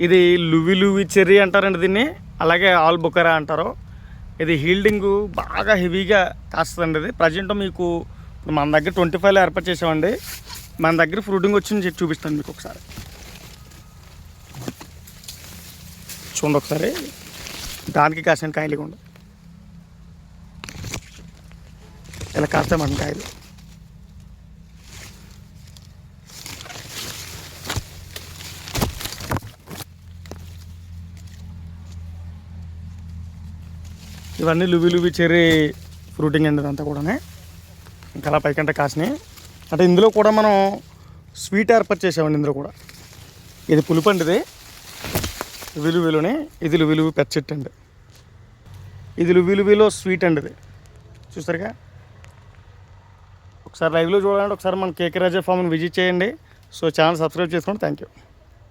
ఇది లువి లువి చెర్రీ అంటారండి దీన్ని, అలాగే ఆల్ బుకరా అంటారు. ఇది హీల్డింగ్ బాగా హెవీగా కాస్తుందండి. ఇది ప్రజెంట్ మీకు ఇప్పుడు మన దగ్గర 25లో ఏర్పాటు చేసామండి. మన దగ్గర ఫ్రూటింగ్ వచ్చింది చూపిస్తాను మీకు ఒకసారి. చూడండి ఒకసారి, దానికి కాసిన కాయలు ఇవ్వండి. ఇలా కాస్తామండి కాయలు. ఇవన్నీ లువి లువి చెర్రీ ఫ్రూటింగ్ అండి ఇదంతా కూడా. ఇంకా అలా పైకంటే కాసినాయి అంటే ఇందులో కూడా మనం స్వీట్ ఏర్పాటు చేసామండి. ఇందులో కూడా ఇది పులుపు అండి, ఇది లువిలువిలోనే. ఇది లువిలువి పెద్ద చెట్టు అండి. ఇది లువిలువిలో స్వీట్ అండి. ఇది చూస్తారుగా. ఒకసారి లైవ్లో చూడాలంటే ఒకసారి మన కేకే రాజా ఫామ్ని విజిట్ చేయండి. సో ఛానల్ సబ్స్క్రైబ్ చేసుకోండి. Thank you.